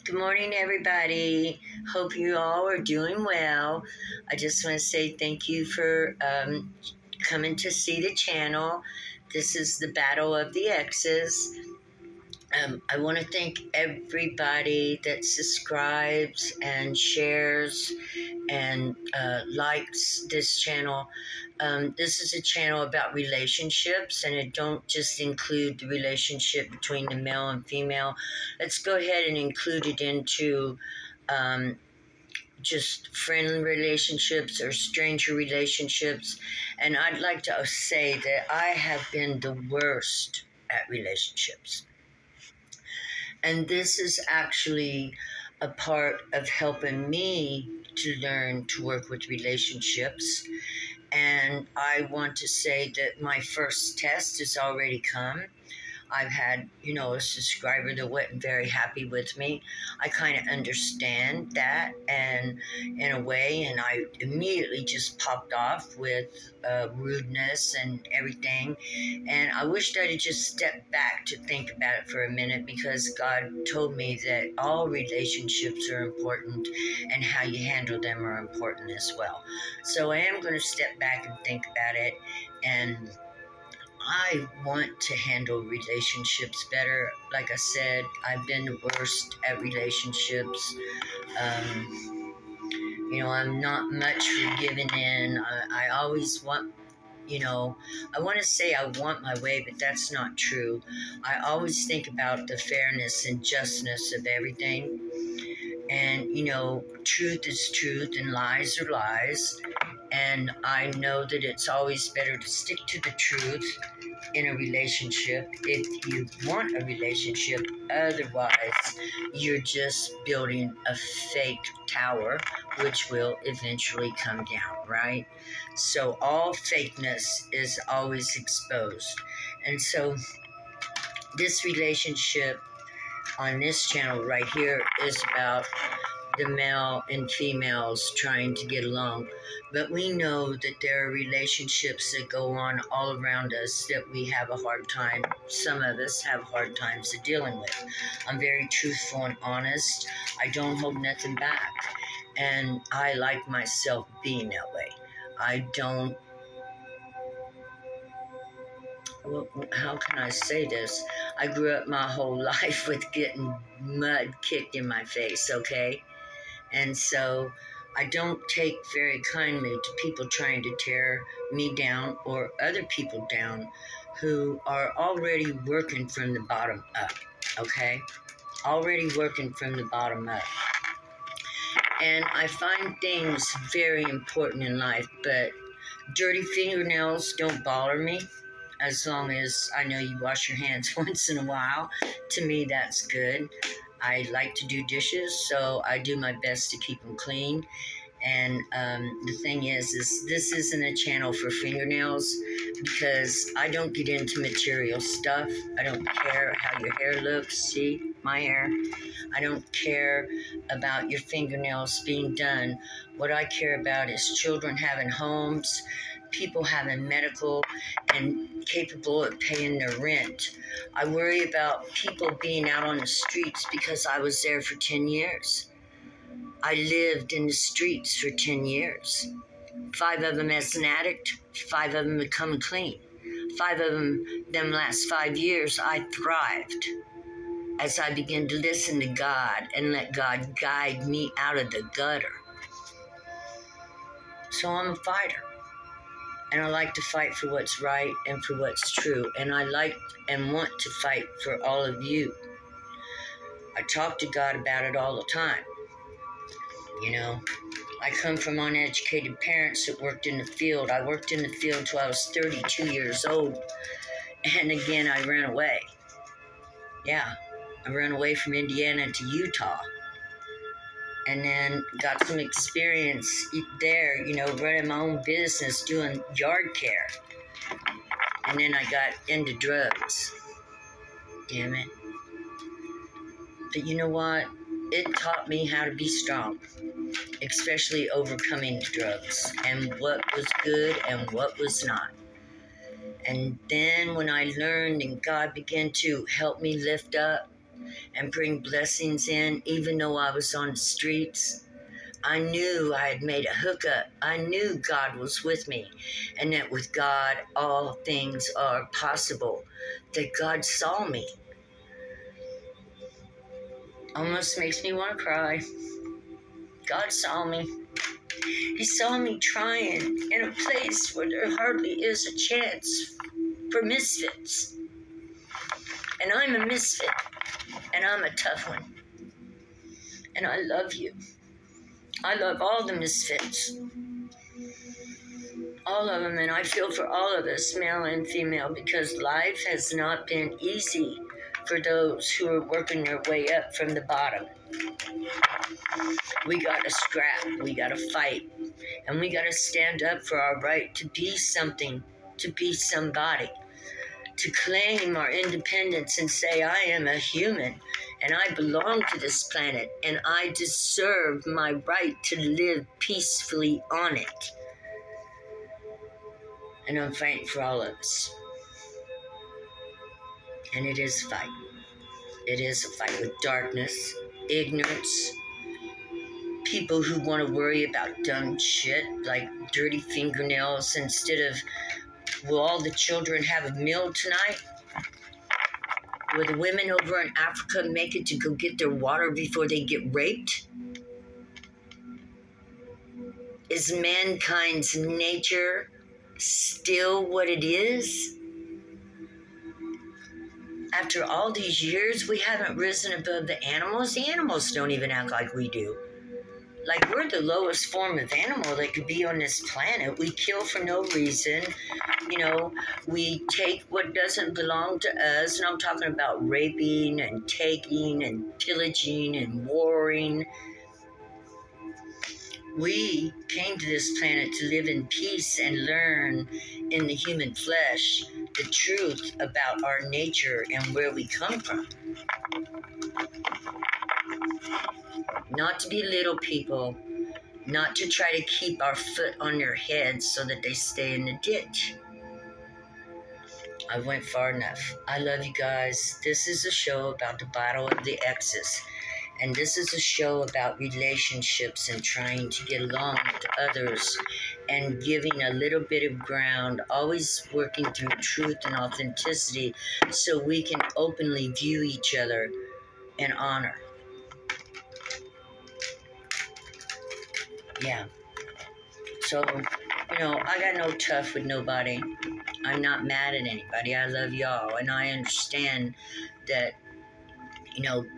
Good morning, everybody. Hope you all are doing well. I just want to say thank you for coming to see the channel. This is the Battle of the Exes. I want to thank everybody that subscribes and shares and likes this channel. This is a channel about relationships, and it don't just include the relationship between the male and female. Let's go ahead and include it into um, just friendly relationships or stranger relationships. And I'd like to say that I have been the worst at relationships. And this is actually a part of helping me to learn to work with relationships. And I want to say that my first test has already come. I've had, a subscriber that wasn't very happy with me. I kind of understand that, and in a way, and I immediately just popped off with rudeness and everything. And I wished I'd have just stepped back to think about it for a minute, because God told me that all relationships are important and how you handle them are important as well. So I am going to step back and think about it, and I want to handle relationships better. Like I said, I've been the worst at relationships. I'm not much for giving in. I always want, I want to say I want my way, but that's not true. I always think about the fairness and justness of everything. And, truth is truth and lies are lies. And I know that it's always better to stick to the truth in a relationship if you want a relationship. Otherwise, you're just building a fake tower, which will eventually come down, right? So all fakeness is always exposed. And so this relationship on this channel right here is about the male and females trying to get along. But we know that there are relationships that go on all around us that we have a hard time, some of us have hard times of dealing with. I'm very truthful and honest. I don't hold nothing back. And I like myself being that way. I don't, well, how can I say this? I grew up my whole life with getting mud kicked in my face, okay? And so I don't take very kindly to people trying to tear me down or other people down who are already working from the bottom up, okay? Already working from the bottom up. And I find things very important in life, but dirty fingernails don't bother me. As long as I know you wash your hands once in a while, to me that's good. I like to do dishes, so I do my best to keep them clean. And the thing is this isn't a channel for fingernails, because I don't get into material stuff. I don't care how your hair looks. See, my hair. I don't care about your fingernails being done. What I care about is children having homes, people having medical and capable of paying their rent. I worry about people being out on the streets because I was there for 10 years. I lived in the streets for 10 years. 5 of them as an addict, 5 of them becoming clean. 5 of them last 5 years, I thrived as I began to listen to God and let God guide me out of the gutter. So I'm a fighter. And I like to fight for what's right and for what's true. And I like and want to fight for all of you. I talk to God about it all the time. I come from uneducated parents that worked in the field. I worked in the field until I was 32 years old. And again, I ran away. Yeah, I ran away from Indiana to Utah. And then got some experience there, running my own business, doing yard care. And then I got into drugs. Damn it. But you know what? It taught me how to be strong, especially overcoming drugs and what was good and what was not. And then when I learned and God began to help me lift up, and bring blessings in, even though I was on the streets. I knew I had made a hookup. I knew God was with me, and that with God, all things are possible. That God saw me. Almost makes me want to cry. God saw me. He saw me trying in a place where there hardly is a chance for misfits. And I'm a misfit, and I'm a tough one. And I love you. I love all the misfits. All of them, and I feel for all of us, male and female, because life has not been easy for those who are working their way up from the bottom. We gotta scrap, we gotta fight, and we gotta stand up for our right to be something, to be somebody, to claim our independence and say, I am a human, and I belong to this planet, and I deserve my right to live peacefully on it. And I'm fighting for all of us. And it is a fight. It is a fight with darkness, ignorance, people who want to worry about dumb shit like dirty fingernails instead of, will all the children have a meal tonight? Will the women over in Africa make it to go get their water before they get raped? Is mankind's nature still what it is? After all these years, we haven't risen above the animals. The animals don't even act like we do. Like, we're the lowest form of animal that could be on this planet. We kill for no reason. You know, we take what doesn't belong to us. And I'm talking about raping and taking and pillaging and warring. We came to this planet to live in peace and learn in the human flesh the truth about our nature and where we come from. Not to belittle people, not to try to keep our foot on their heads so that they stay in the ditch. I went far enough. I love you guys. This is a show about the battle of the Exes. And this is a show about relationships and trying to get along with others and giving a little bit of ground, always working through truth and authenticity so we can openly view each other in honor. Yeah. So, I got no tough with nobody. I'm not mad at anybody. I love y'all. And I understand that,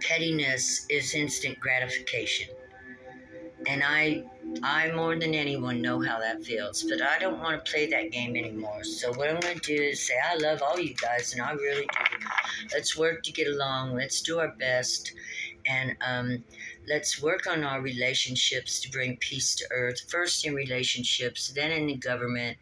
pettiness is instant gratification. And I more than anyone know how that feels. But I don't want to play that game anymore. So what I'm going to do is say I love all you guys, and I really do. Let's work to get along. Let's do our best. And let's work on our relationships to bring peace to earth. First in relationships, then in the government,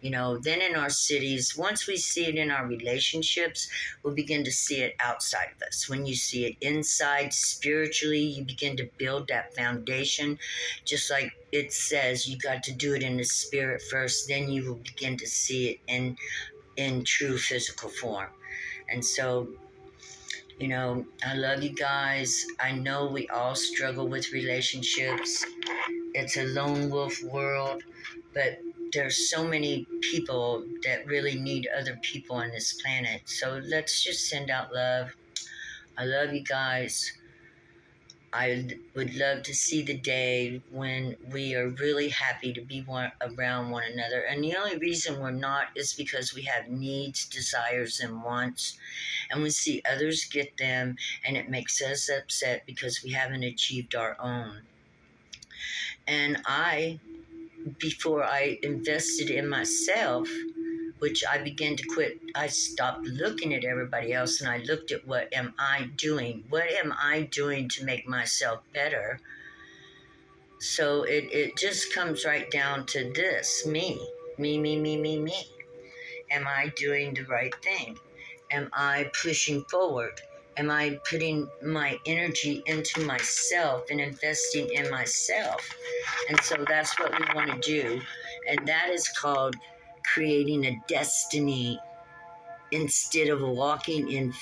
then in our cities. Once we see it in our relationships, we'll begin to see it outside of us. When you see it inside spiritually, you begin to build that foundation. Just like it says, you got to do it in the spirit first, then you will begin to see it in true physical form. And so, I love you guys. I know we all struggle with relationships. It's a lone wolf world, but there's so many people that really need other people on this planet. So let's just send out love. I love you guys. I would love to see the day when we are really happy to be around one another. And the only reason we're not is because we have needs, desires, and wants. And we see others get them, and it makes us upset because we haven't achieved our own. And before I invested in myself, which I began to quit, I stopped looking at everybody else and I looked at what am I doing? What am I doing to make myself better? So it just comes right down to this, me. Am I doing the right thing? Am I pushing forward? Am I putting my energy into myself and investing in myself? And so that's what we want to do. And that is called creating a destiny instead of walking in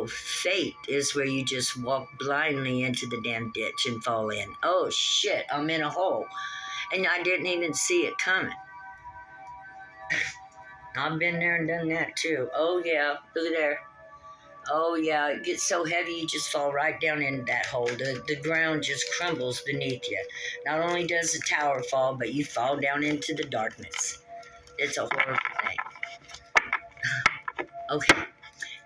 fate is where you just walk blindly into the damn ditch and fall in. Oh shit, I'm in a hole. And I didn't even see it coming. I've been there and done that too. Oh yeah, look at there. Oh yeah, it gets so heavy you just fall right down into that hole. The ground just crumbles beneath you. Not only does the tower fall, but you fall down into the darkness. It's a horrible thing. Okay,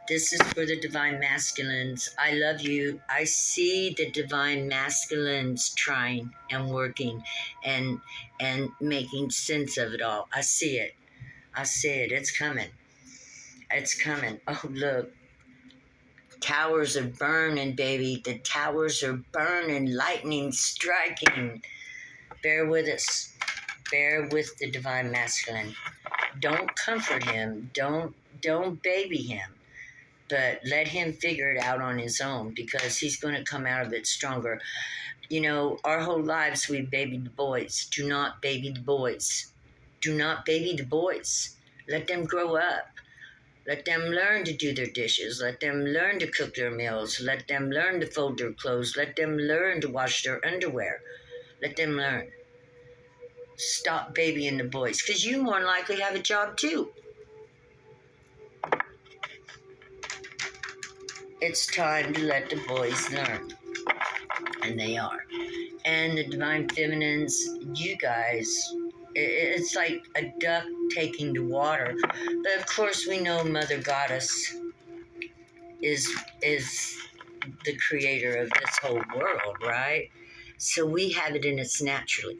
this is for the divine masculines. I love you. I see the divine masculines trying and working and making sense of it all. I see it. I see it. It's coming. It's coming. Oh, look. Towers are burning, baby. The towers are burning. Lightning striking. Bear with us. Bear with the divine masculine. Don't comfort him. Don't baby him. But let him figure it out on his own, because he's going to come out of it stronger. Our whole lives we babied the boys. Do not baby the boys. Do not baby the boys. Let them grow up. Let them learn to do their dishes. Let them learn to cook their meals. Let them learn to fold their clothes. Let them learn to wash their underwear. Let them learn. Stop babying the boys, because you more than likely have a job too. It's time to let the boys learn. And they are. And the divine feminines, you guys, it's like a duck taking to water. But of course we know Mother Goddess is the creator of this whole world, right? So we have it in us naturally.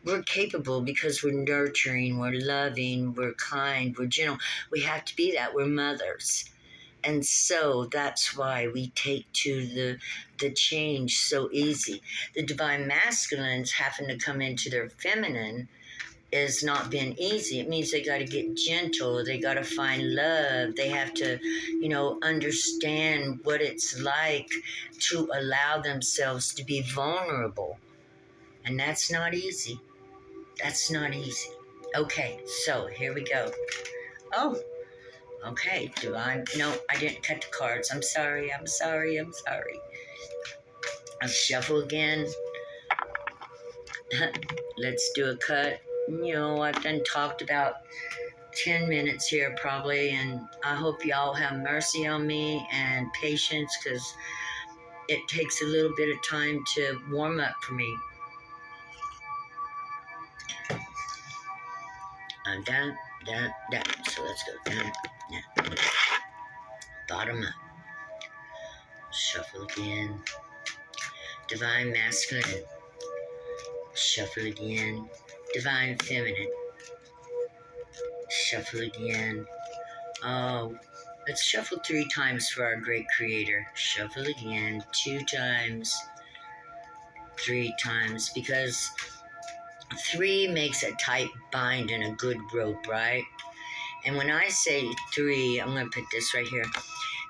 We're capable because we're nurturing, we're loving, we're kind, we're gentle. We have to be that. We're mothers. And so that's why we take to the change so easy. The divine masculines having to come into their feminine is not been easy. It means they got to get gentle. They got to find love. They have to, understand what it's like to allow themselves to be vulnerable. And that's not easy. That's not easy. Okay, so here we go. Oh, okay, divine. No, I didn't cut the cards. I'm sorry. I'll shuffle again. Let's do a cut. I've done talked about 10 minutes here probably, and I hope y'all have mercy on me and patience, because it takes a little bit of time to warm up for me. Down. So let's go down. Bottom up. Shuffle again. Divine masculine. Shuffle again. Divine feminine. Shuffle again. Oh, let's shuffle 3 times for our great creator. Shuffle again 2 times, 3 times, because 3 makes a tight bind and a good rope, right? And when I say 3, I'm going to put this right here.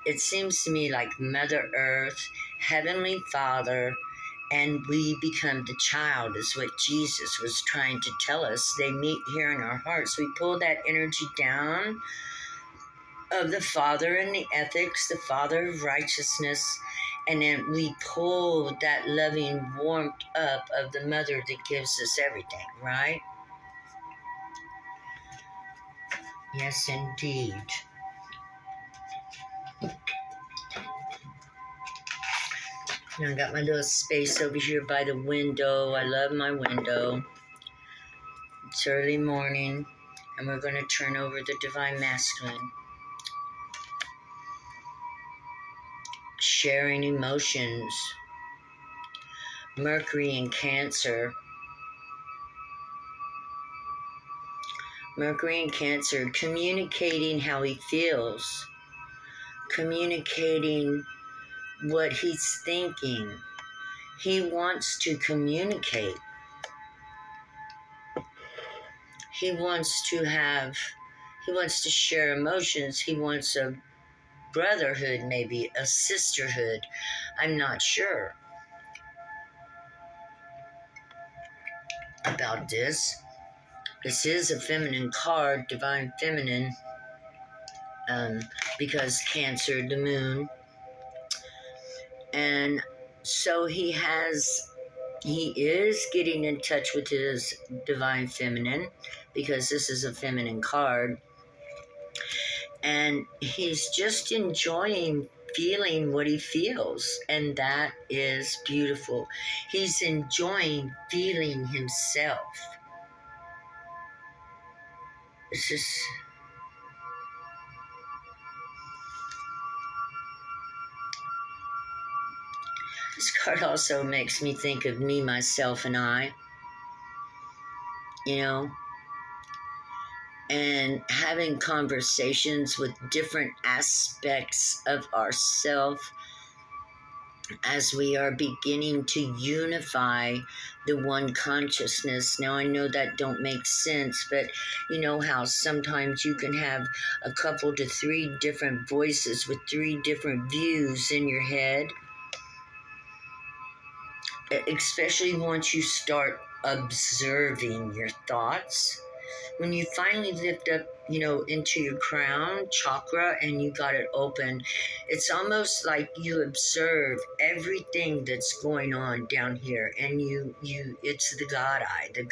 It seems to me like Mother Earth, Heavenly Father, and we become the child is what Jesus was trying to tell us. They meet here in our hearts. We pull that energy down of the Father and the ethics, the Father of righteousness, and then we pull that loving warmth up of the Mother that gives us everything, right? Yes, indeed. I got my little space over here by the window. I love my window. It's early morning, and we're going to turn over the Divine Masculine. Sharing emotions. Mercury in Cancer. Mercury in Cancer, communicating how he feels. Communicating what he's thinking. He wants to communicate. He wants to share emotions. He wants a brotherhood, maybe a sisterhood. I'm not sure about this. This is a feminine card, divine feminine. um, because Cancer, the moon. And so he is getting in touch with his divine feminine, because this is a feminine card, and he's just enjoying feeling what he feels, and that is beautiful. He's enjoying feeling himself. It's just, this card also makes me think of me, myself, and I, you know, and having conversations with different aspects of ourself as we are beginning to unify the one consciousness. Now, I know that don't make sense, but you know how sometimes you can have a couple to three different voices with three different views in your head, especially once you start observing your thoughts. When you finally lift up, into your crown chakra and you got it open, it's almost like you observe everything that's going on down here, and it's the God eye, the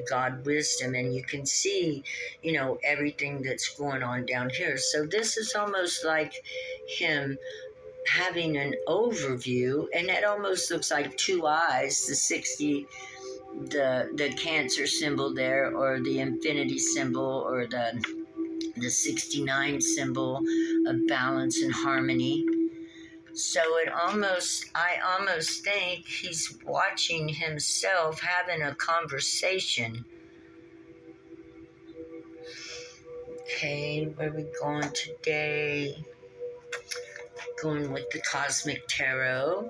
God wisdom, and you can see, everything that's going on down here. So this is almost like him having an overview, and it almost looks like two eyes, the Cancer symbol there, or the infinity symbol, or the 69 symbol of balance and harmony. So I almost think he's watching himself having a conversation. Okay, where are we going today? Going with the Cosmic Tarot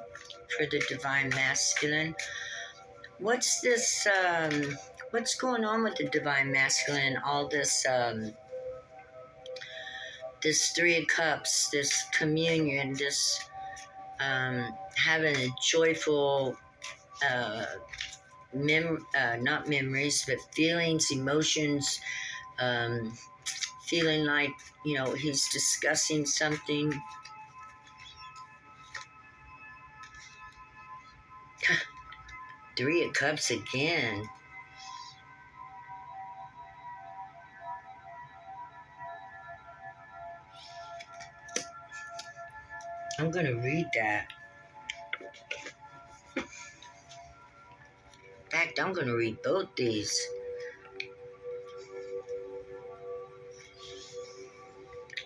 for the Divine Masculine. What's this, what's going on with the Divine Masculine? All this, this Three of Cups, this communion, this having a joyful, not memories, but feelings, emotions, feeling like, he's discussing something. Three of Cups again. I'm going to read that. In fact, I'm going to read both these.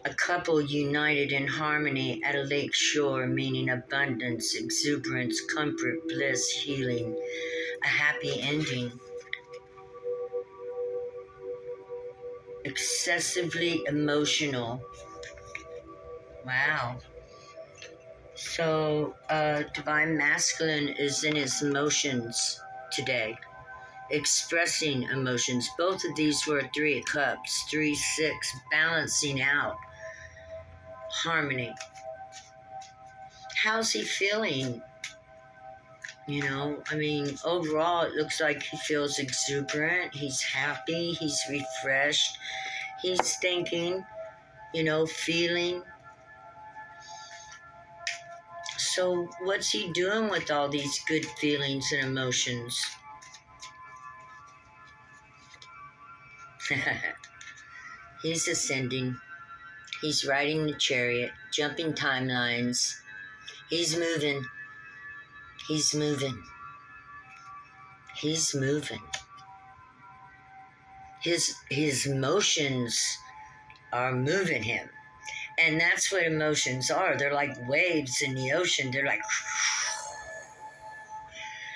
A couple united in harmony at a lake shore, meaning abundance, exuberance, comfort, bliss, healing, a happy ending. Excessively emotional. Wow. So, Divine Masculine is in his emotions today, expressing emotions. Both of these were Three of Cups, 3-6, balancing out, harmony. How's he feeling? Overall, it looks like he feels exuberant. He's happy. He's refreshed. He's thinking, feeling. So, what's he doing with all these good feelings and emotions? He's ascending. He's riding the chariot, jumping timelines. He's moving. He's moving. He's moving. His emotions are moving him. And that's what emotions are. They're like waves in the ocean. They're like,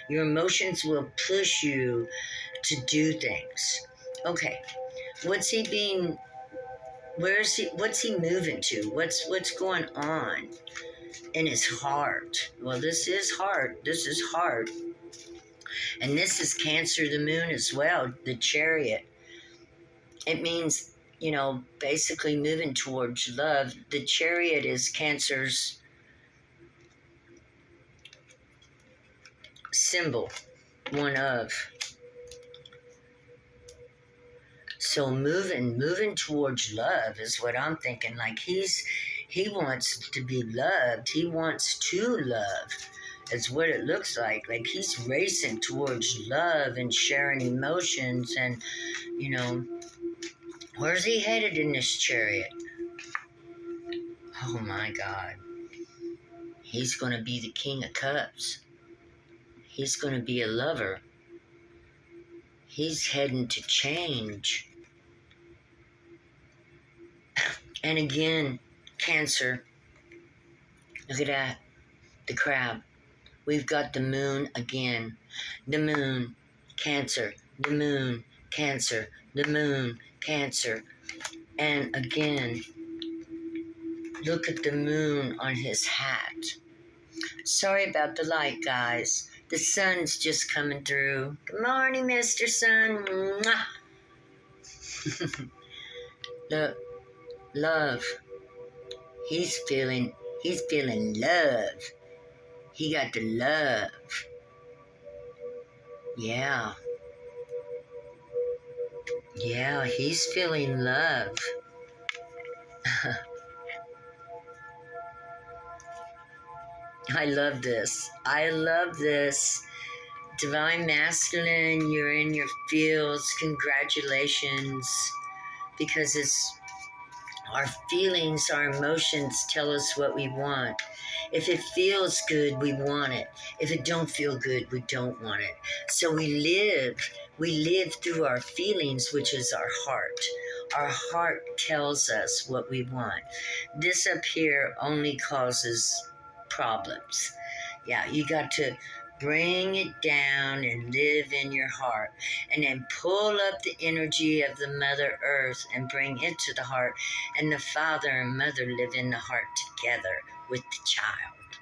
your emotions will push you to do things. Okay, what's he moving to? What's going on in his heart? Well, this is heart. This is heart. And this is Cancer, the moon as well, the chariot. It means, basically moving towards love. The chariot is Cancer's symbol, one of. So moving towards love is what I'm thinking. Like he wants to be loved. He wants to love. It's what it looks like. Like he's racing towards love and sharing emotions. And, where's he headed in this chariot? Oh my God. He's going to be the King of Cups. He's going to be a lover. He's heading to change. And again, Cancer. Look at that. The crab. We've got the moon again. The moon, Cancer. The moon, Cancer. The moon, Cancer. And again, look at the moon on his hat. Sorry about the light, guys. The sun's just coming through. Good morning, Mr. Sun. Mwah. Look, love. He's feeling love. He got the love. Yeah. Yeah, he's feeling love. I love this. I love this. Divine Masculine, you're in your fields. Congratulations. Because it's our feelings, our emotions tell us what we want. If it feels good, we want it. If it don't feel good, we don't want it. So we live through our feelings, which is our heart. Our heart tells us what we want. This up here only causes problems. Yeah, you got to bring it down and live in your heart. And then pull up the energy of the Mother Earth and bring it to the heart. And the father and mother live in the heart together with the child.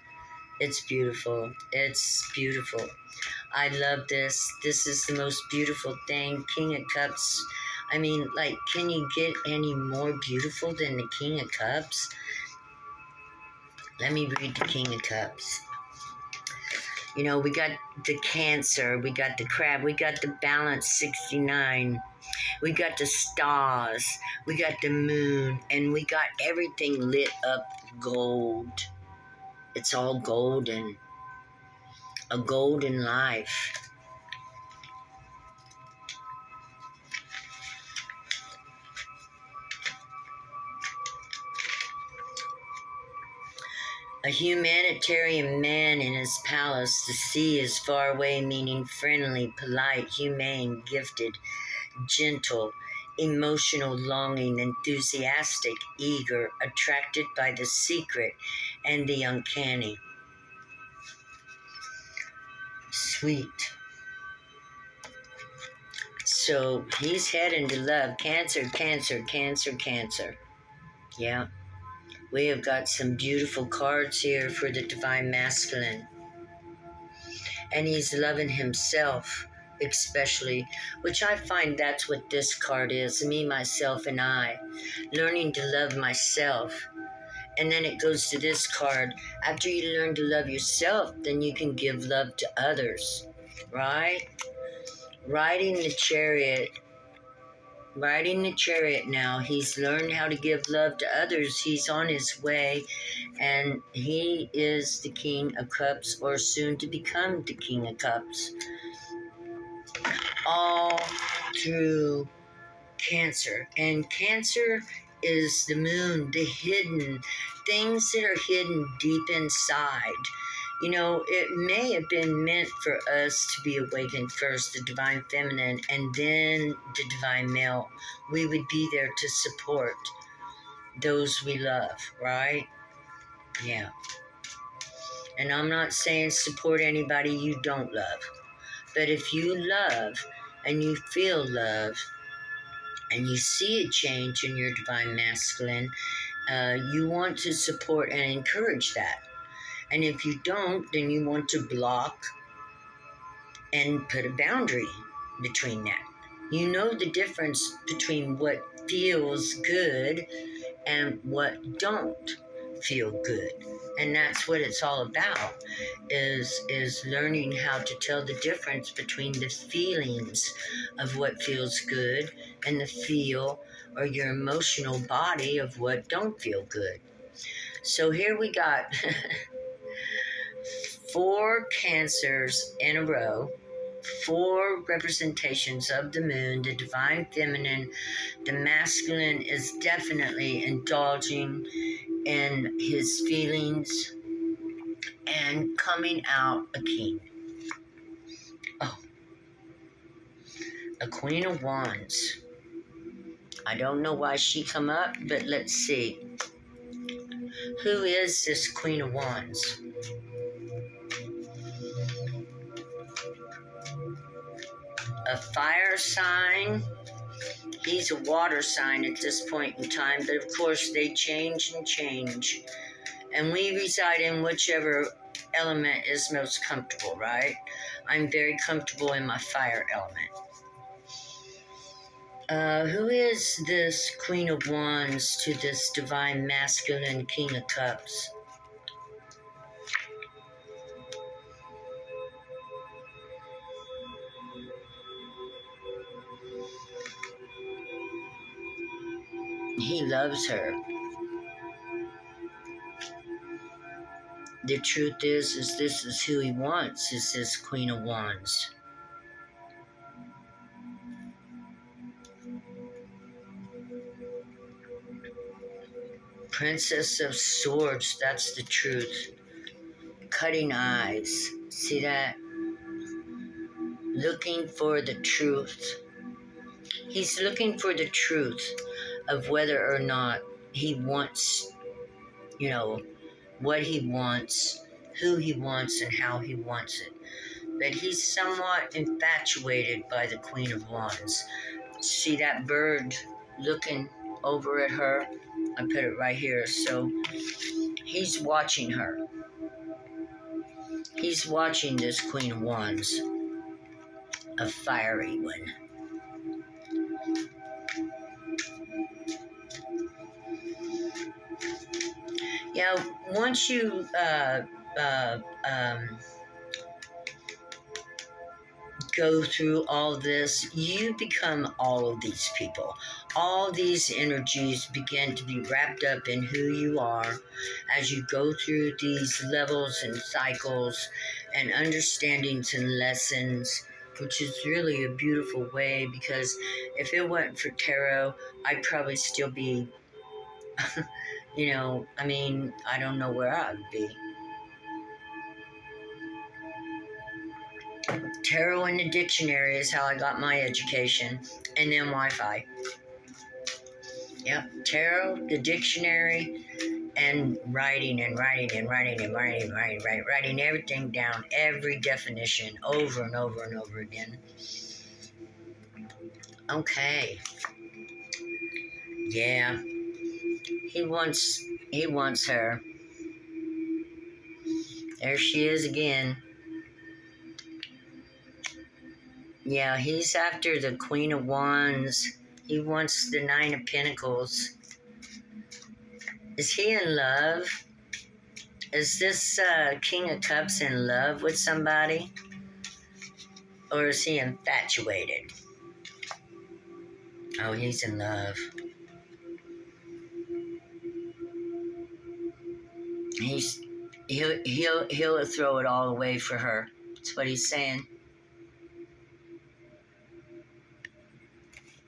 It's beautiful. It's beautiful. I love this. This is the most beautiful thing. King of Cups. I mean, like, can you get any more beautiful than the King of Cups? Let me read the King of Cups. We got the Cancer, we got the Crab, we got the Balance 69, we got the stars, we got the moon, and we got everything lit up gold. It's all golden. A golden life. A humanitarian man in his palace. The sea is far away, meaning friendly, polite, humane, gifted, gentle, emotional, longing, enthusiastic, eager, attracted by the secret and the uncanny. Sweet. So he's heading to love. Cancer, Cancer, Cancer, Cancer. Yeah. We have got some beautiful cards here for the Divine Masculine. And he's loving himself, especially, which I find that's what this card is, me, myself, and I. Learning to love myself. And then it goes to this card. After you learn to love yourself, then you can give love to others, right? Riding the chariot now. He's learned how to give love to others. He's on his way, and he is the King of Cups, or soon to become the King of Cups. All through Cancer. And Cancer is the moon, the hidden things that are hidden deep inside. It may have been meant for us to be awakened first, the divine feminine, and then the divine male. We would be there to support those we love, right? Yeah. And I'm not saying support anybody you don't love. But if you love and you feel love and you see a change in your divine masculine, you want to support and encourage that. And if you don't, then you want to block and put a boundary between that. You know the difference between what feels good and what don't feel good. And that's what it's all about, is learning how to tell the difference between the feelings of what feels good and the feel or your emotional body of what don't feel good. So here we got 4 cancers in a row, 4 representations of the moon, the divine feminine. The masculine is definitely indulging in his feelings and coming out a king. Oh, a Queen of Wands. I don't know why she come up, but let's see. Who is this Queen of Wands? A fire sign. He's a water sign at this point in time, but of course they change and change. And we reside in whichever element is most comfortable, right? I'm very comfortable in my fire element. Who is this Queen of Wands to this divine masculine King of Cups? He loves her. The truth is this is who he wants, is this Queen of Wands. Princess of Swords, that's the truth. Cutting eyes. See that? Looking for the truth. He's looking for the truth of whether or not he wants, what he wants, who he wants, and how he wants it. But he's somewhat infatuated by the Queen of Wands. See that bird looking over at her? I put it right here. So he's watching her. He's watching this Queen of Wands, a fiery one. Yeah, once you uh, um, go through all this, you become all of these people. All these energies begin to be wrapped up in who you are as you go through these levels and cycles and understandings and lessons, which is really a beautiful way, because if it wasn't for tarot, I'd probably still be, I don't know where I would be. Tarot in the dictionary is how I got my education, and then Wi-Fi. Yep, tarot, the dictionary, and writing everything down, every definition over and over and over again. Okay. Yeah. He wants her. There she is again. Yeah, he's after the Queen of Wands. He wants the Nine of Pentacles. Is he in love? Is this King of Cups in love with somebody? Or is he infatuated? Oh, he's in love. He'll throw it all away for her. That's what he's saying.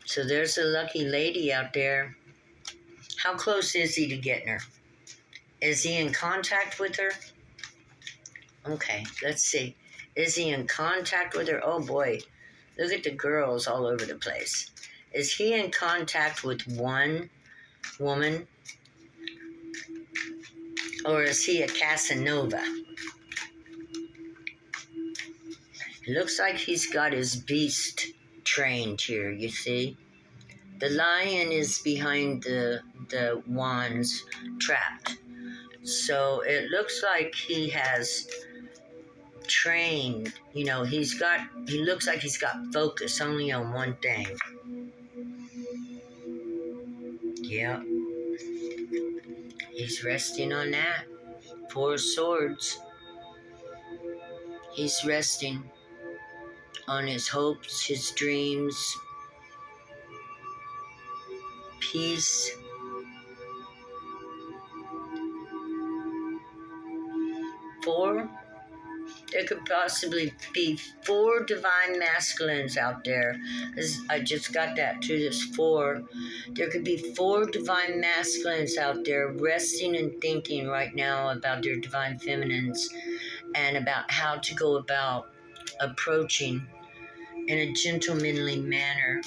So there's a lucky lady out there. How close is he to getting her? Is he in contact with her? Okay, let's see. Is he in contact with her? Oh boy, look at the girls all over the place. Is he in contact with one woman? Or is he a Casanova? It looks like he's got his beast trained here, you see. The lion is behind the wands trapped. So it looks like he has trained, he looks like he's got focus only on one thing. He's resting on that. Four of Swords. He's resting on his hopes, his dreams, peace. Four, there could possibly be four divine masculines out there. I just got that too, this four. There could be four divine masculines out there resting and thinking right now about their divine feminines and about how to go about approaching in a gentlemanly manner,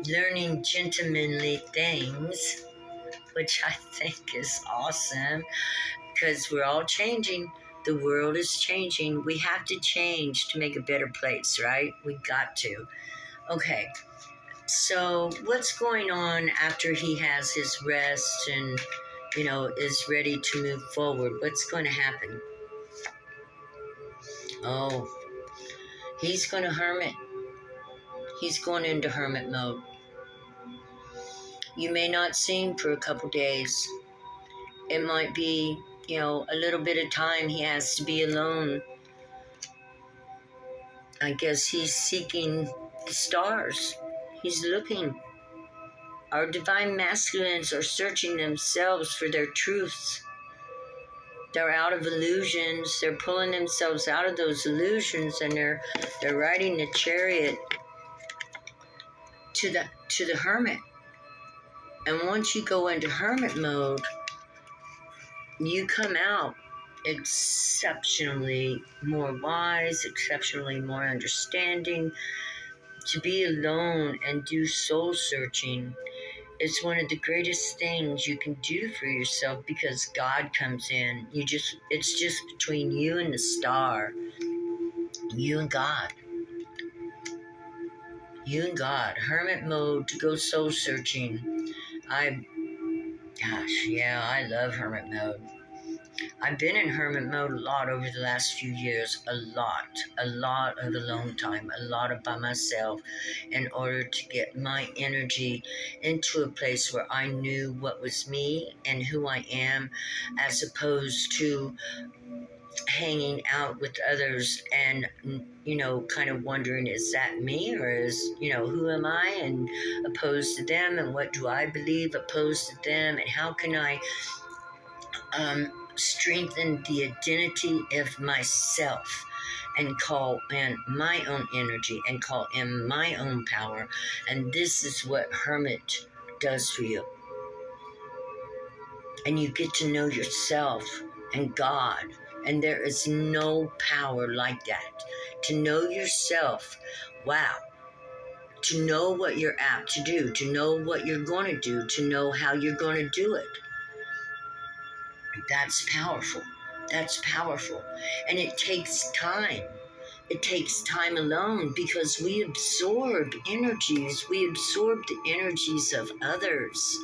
learning gentlemanly things, which I think is awesome because we're all changing. The world is changing. We have to change to make a better place, right? We got to. Okay, so what's going on after he has his rest and, is ready to move forward? What's going to happen? Oh, he's going to hermit. He's going into hermit mode. You may not see him for a couple days. It might be, a little bit of time he has to be alone. I guess he's seeking the stars. He's looking. Our divine masculines are searching themselves for their truths. They're out of illusions. They're pulling themselves out of those illusions, and they're riding the chariot to the hermit. And once you go into hermit mode, you come out exceptionally more wise, exceptionally more understanding. To be alone and do soul searching is one of the greatest things you can do for yourself because God comes in. It's just between you and the star. You and God. You and God. Hermit mode to go soul searching. I love hermit mode. I've been in hermit mode a lot over the last few years. A lot of alone time, a lot of by myself in order to get my energy into a place where I knew what was me and who I am, as opposed to hanging out with others and, kind of wondering, is that me or who am I, and opposed to them, and what do I believe opposed to them, and how can I strengthen the identity of myself and call in my own energy and call in my own power. And this is what hermit does for you. And you get to know yourself and God. And there is no power like that. To know yourself, wow. To know what you're apt to do, to know what you're going to do, to know how you're going to do it. That's powerful. That's powerful. And it takes time. It takes time alone because we absorb energies. We absorb the energies of others.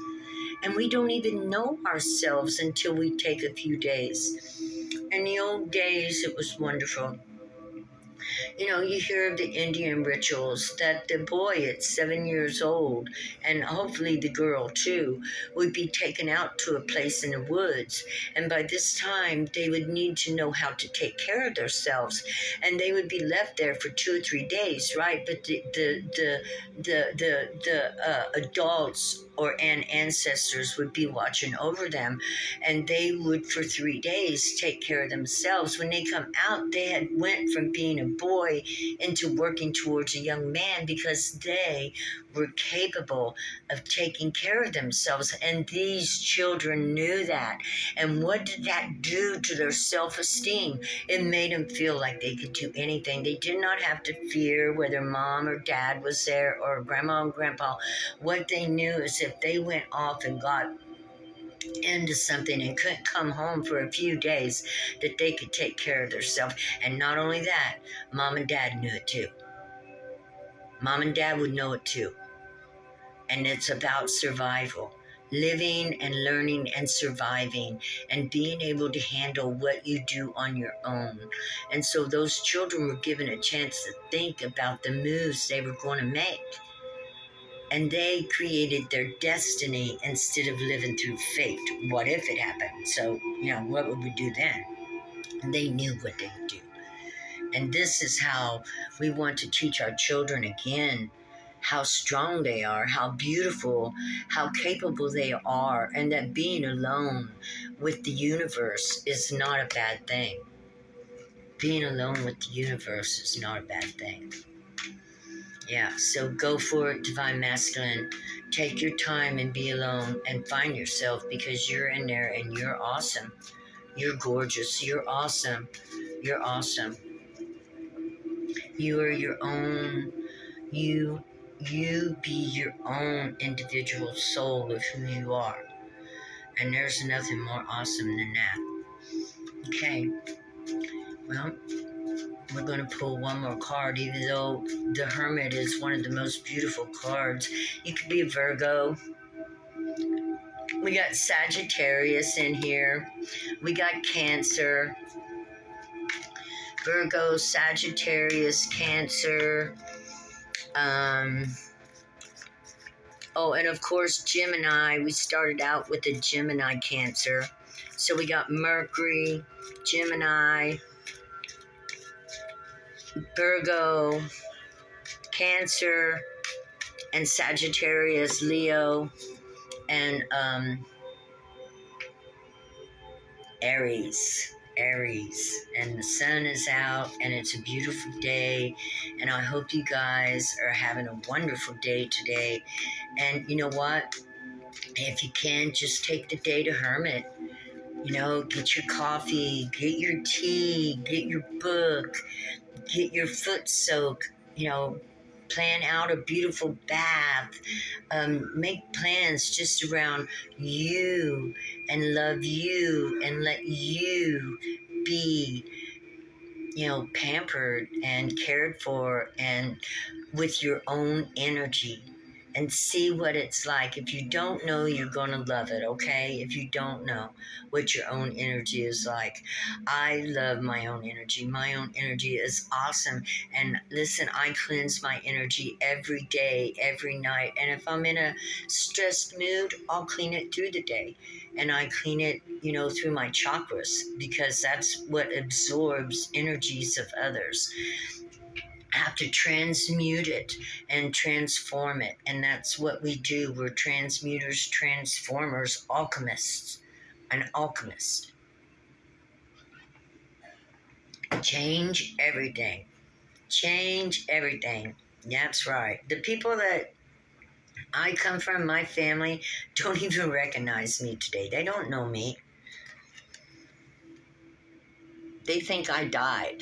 And we don't even know ourselves until we take a few days. In the old days, it was wonderful. You hear of the Indian rituals that the boy at 7 years old, and hopefully the girl too, would be taken out to a place in the woods. And by this time, they would need to know how to take care of themselves. And they would be left there for 2 or 3 days, right? But the adults and ancestors would be watching over them, and they would for 3 days take care of themselves. When they come out, they had went from being a boy into working towards a young man because they were capable of taking care of themselves, and these children knew that. And what did that do to their self-esteem? It made them feel like they could do anything. They did not have to fear whether mom or dad was there or grandma and grandpa. What they knew is if they went off and got into something and couldn't come home for a few days, that they could take care of themselves. And not only that, mom and dad knew it too. Mom and dad would know it too. And it's about survival, living and learning and surviving and being able to handle what you do on your own. And so those children were given a chance to think about the moves they were going to make. And they created their destiny instead of living through fate. What if it happened? So, what would we do then? They knew what they would do. And this is how we want to teach our children again how strong they are, how beautiful, how capable they are, and that being alone with the universe is not a bad thing. Being alone with the universe is not a bad thing. Yeah, so go for it, Divine Masculine. Take your time and be alone and find yourself, because you're in there and you're awesome. You're gorgeous. You're awesome. You're awesome. You are your own. You be your own individual soul of who you are. And there's nothing more awesome than that. Okay. Well, we're going to pull one more card, even though the Hermit is one of the most beautiful cards. You could be a Virgo. We got Sagittarius in here. We got Cancer. Virgo, Sagittarius, Cancer. And of course, Gemini. We started out with the Gemini Cancer. So we got Mercury, Gemini, Virgo, Cancer, and Sagittarius, Leo, and Aries. And the sun is out, and it's a beautiful day, and I hope you guys are having a wonderful day today. And you know what? If you can, just take the day to hermit. Get your coffee, get your tea, get your book, get your foot soak, plan out a beautiful bath, make plans just around you, and love you, and let you be, pampered and cared for, and with your own energy, and see what it's like. If you don't know, you're going to love it, okay? If you don't know what your own energy is like. I love my own energy. My own energy is awesome. And listen, I cleanse my energy every day, every night. And if I'm in a stressed mood, I'll clean it through the day. And I clean it, through my chakras, because that's what absorbs energies of others. Have to transmute it and transform it. And that's what we do. We're transmuters, transformers, alchemists. An alchemist. Change everything. Change everything. That's right. The people that I come from, my family, don't even recognize me today. They don't know me. They think I died.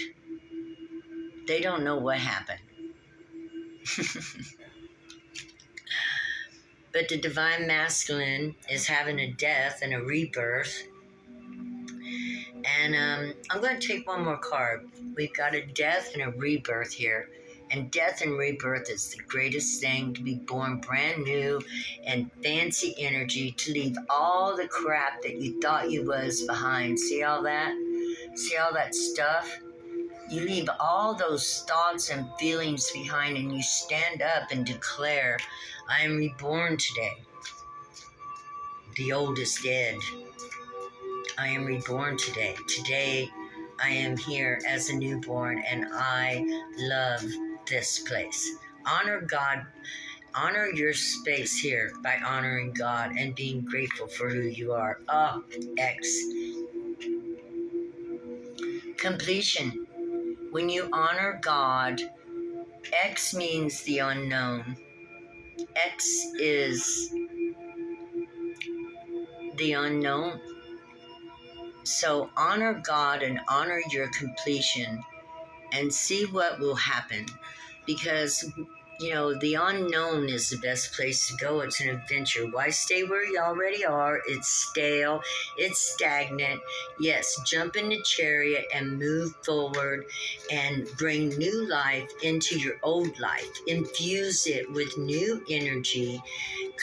They don't know what happened. But the Divine Masculine is having a death and a rebirth. And I'm going to take one more card. We've got a death and a rebirth here. And death and rebirth is the greatest thing, to be born brand new and fancy energy, to leave all the crap that you thought you was behind. See all that? See all that stuff? You leave all those thoughts and feelings behind, and you stand up and declare, I am reborn today. The old is dead. I am reborn today. Today, I am here as a newborn, and I love this place. Honor God. Honor your space here by honoring God and being grateful for who you are. X. Completion. When you honor God, X means the unknown. X is the unknown. So honor God and honor your completion and see what will happen. Because, the unknown is the best place to go. It's an adventure. Why stay where you already are? It's stale. It's stagnant. Yes, jump in the chariot and move forward and bring new life into your old life. Infuse it with new energy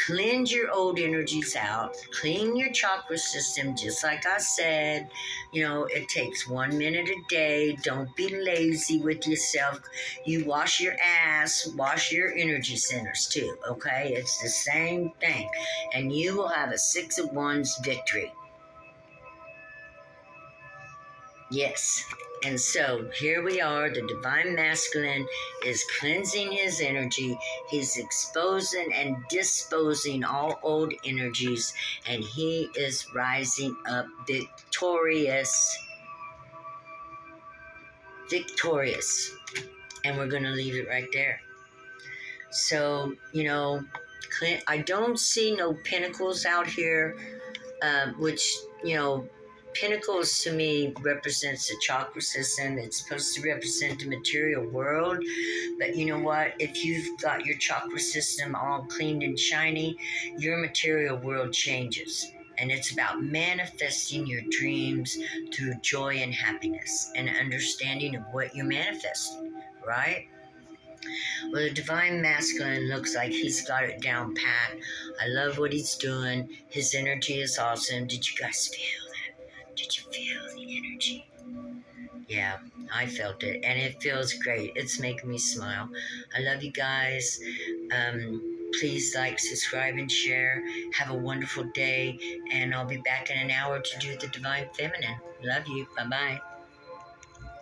cleanse your old energies out, clean your chakra system, just like I said. It takes 1 minute a day. Don't be lazy with yourself. You wash your ass, wash your energy centers too, okay? It's the same thing. And you will have a Six of Wands victory. Yes. And so here we are. The divine masculine is cleansing his energy. He's exposing and disposing all old energies, and he is rising up victorious. Victorious. And we're going to leave it right there. So, I don't see no pinnacles out here, which, pinnacles to me represents the chakra system. It's supposed to represent the material world. But you know what? If you've got your chakra system all cleaned and shiny, your material world changes. And it's about manifesting your dreams through joy and happiness and understanding of what you're manifesting, right? Well, the divine masculine looks like he's got it down pat. I love what he's doing. His energy is awesome. Did you guys feel that? Did you feel the energy? Yeah, I felt it, and it feels great. It's making me smile. I love you guys. Please like, subscribe, and share. Have a wonderful day, and I'll be back in an hour to do the divine feminine. Love you. Bye bye.